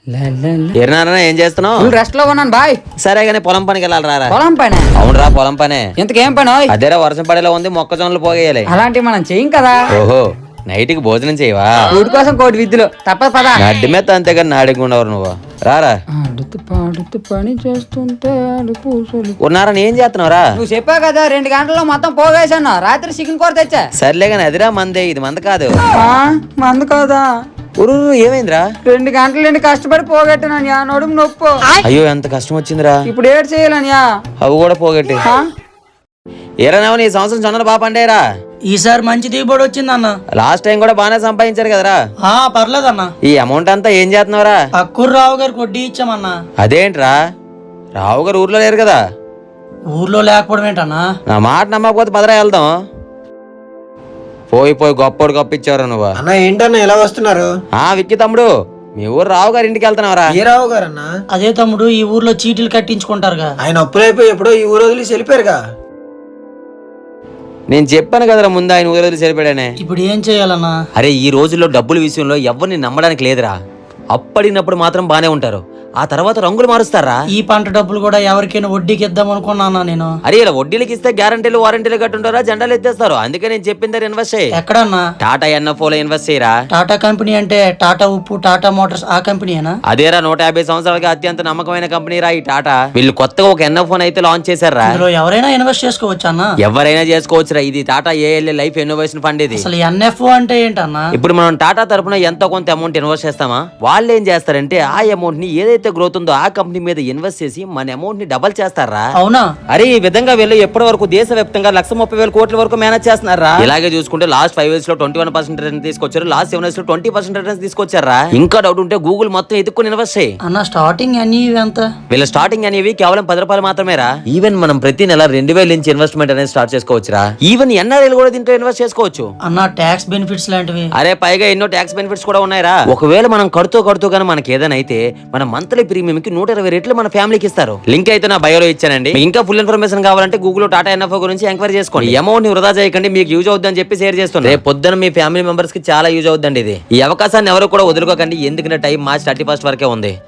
ఏరనారా ఏం చేస్తున్నావు? రెస్ట్ లో ఉన్నాను బాయ్. సరే గానీ పొలం పనికి వెళ్ళాలి రారా. పొలం పని? అవునరా పొలం పనే. ఇంతకేం పని? అదేరా వర్షం పడేలా ఉంది, మొక్కజొన్నలు పోగేయాలి. అలాంటివి మనం చెయ్యం కదా. ఓహో నైట్ కి భోజనం చేయవా? వీటి కోసం కోటి విద్యలు తప్పదు పదా. నడ్డి మీద అంతేగాని నాడికి ఉండవు నువ్వు రారా. ఆడుతూ పాడుతూ పని చేస్తుంటే ఉన్నారా ఏం చేస్తున్నావురా? నువ్వు చెప్పావు కదా 2 గంటల్లో మొత్తం పోగేసాను. రాత్రి చికెన్ కూర తెచ్చా. సర్లే గాని అదిరా మందే, ఇది మంద కాదు. మందు కాదా? ఊరు ఏమైందిరా? 2 గంటల నుండి కష్టపడి పోగొట్టాను. నడుము నొప్పు. అయ్యో ఎంత కష్టం వచ్చిందిరా. ఇప్పుడు ఏడు చేయాలనియా? అవి కూడా పోగొట్టి. ఏరనావు ఈ సంవత్సరం జొన్నలు బాగా పండేరా? ఈసారి మంచి దిగుబడి వచ్చింది అన్న. లాస్ట్ టైం కూడా బాగానే సంపాదించారు కదరా. పర్లేదన్న. ఈ అమౌంట్ అంతా ఏం చేస్తున్నావురా? పక్కూరు రావు గారికి వడ్డీ ఇచ్చామన్నా. అదేంట్రా, రావు గారు ఊర్లో లేరు కదా? ఊర్లో లేకపోవడం ఏంటన్నా? నా మాట నమ్మకపోతే పదరా వెళ్దాం. పోయి గొప్పోడు గొప్పిచ్చారు నువ్వు. అన్న ఏంటన్నా ఎలా వస్తున్నారు? విక్కి తమ్ముడు, మీ ఊరు రావు గారి ఇంటికి వెళ్తున్నావరా? ఏ రావు గారన్నా? అదే తమ్ముడు, ఈ ఊర్లో చీటీలు కట్టించుకుంటారుగా. ఆయన అప్పులైపోయి ఎప్పుడో ఈ ఊరు వదిలేసి వెళ్ళిపోయారుగా. నేను చెప్పాను కదరా ముందు ఆయన ఊరు వదిలి సరిపడానే. ఇప్పుడు ఏం చేయాలన్నా? అరే ఈ రోజుల్లో డబ్బుల విషయంలో ఎవరిని నమ్మడానికి లేదురా. అప్పడినప్పుడు మాత్రం బానే ఉంటారు, ఆ తర్వాత రంగులు మారుస్తారా. ఈ పంట డబ్బులు కూడా ఎవరికైనా వడ్డీకి ఇద్దాం అనుకున్నా నేను. అరే ఇలా వడ్డీలకి ఇస్తే గ్యారంటీలు వారంటీలు కట్టుంటారా, జెండాలు ఎత్తేస్తారు. అందుకే నేను చెప్పింది ఇన్వెస్ట్ చేయి. ఎక్కడన్నా? టాటా ఎన్ఎఫ్ఓలో ఇన్వెస్ట్ చేయరా. టాటా కంపెనీ అంటే టాటా ఉప్పు, టాటా మోటార్స్ ఆ కంపెనీనా? అదేరా 150 సంవత్సరాలకి అత్యంత నమ్మకమైన కంపెనీ రా ఈ టాటా. వీళ్ళు కొత్తగా ఒక ఎన్ఎఫ్ఓ అయితే లాంచ్ చేశారా. ఇందులో ఎవరైనా ఇన్వెస్ట్ చేసుకోవచ్చా అన్న? ఎవరైనా చేసుకోవచ్చురా. ఇది Tata ALA life innovation fund. ఇది అసలు ఎన్ఎఫ్ఓ అంటే ఏంటన్నా? ఇప్పుడు మనం టాటా తరపున ఎంతో కొంత అమౌంట్ ఇన్వెస్ట్ చేస్తామా, వాళ్ళు ఏం చేస్తారంటే ఆ అమౌంట్ ని ఏదైతే గ్రోత్ ఉందో ఆ కంపెనీ మీద ఇన్వెస్ట్ చేసి మన అమౌంట్ ని డబల్ చేస్తారా. అవునా? అరే ఈ విధంగా వీళ్ళు ఎప్పటి వరకు దేశవ్యాప్తంగా 130,000 కోట్ల వరకు మేనేజ్ చేస్తున్నారా. ఇలాగే చూసుకుంటే లాస్ట్ 5 years లో 21% రిటర్న్ తీసుకొచ్చారు, లాస్ట్ 7 years లో 20% రిటర్న్ తీసుకొచ్చారా. ఇంకా డౌట్ ఉంటే గూగుల్ మొత్తం ఎదుక్కుని ఇన్వెస్ట్ చేయి. అన్న స్టార్టింగ్ అని ఎంత? వీళ్ళ స్టార్టింగ్ అనేవి కేవలం 10 రూపాయలు మాత్రమేరా. ఈవెన్ మనం ప్రతి నెల 2,000 నుంచి ఇన్వెస్ట్మెంట్ అనేది స్టార్ట్ చేసుకోవచ్చురా. ఈవెన్ ఎన్ఆర్ఐలు కూడా దీంట్లో ఇన్వెస్ట్ చేసుకోవచ్చు అన్న. ట్యాక్స్ బెనిఫిట్స్ లాంటివి? అరే పైగా ఎన్నో ట్యాక్స్ బెనిఫిట్స్ కూడా ఉన్నాయిరా. ఒకవేళ మనం కడుతూ కానీ మనకి ఏదైనా అయితే మన మంత్లీ ప్రీమియం కి 120 రెట్లు మన ఫ్యామిలీకి ఇస్తారు. లింక్ అయితే నా బయోలో ఇచ్చానండి. ఇంకా ఫుల్ ఇన్ఫర్మేషన్ కావాలంటే గూగుల్ టాటా ఎన్ఎఫ్ఓ గురించి ఎంక్వైరీ చేసుకోండి. ఈ అమౌంట్ ని వృధా చేయకండి, మీకు యూజ్ అవుతుందని చెప్పి షేర్ చేస్తున్నాను. రేపు పొద్దున మీ ఫ్యామిలీ మెంబర్స్ కి చాలా యూజ్ అవుతుందండి ఇది. ఈ అవకాశాన్ని ఎవరు కూడా వదులుకోకండి, ఎందుకంటే టైం March 31 వరకే ఉంది.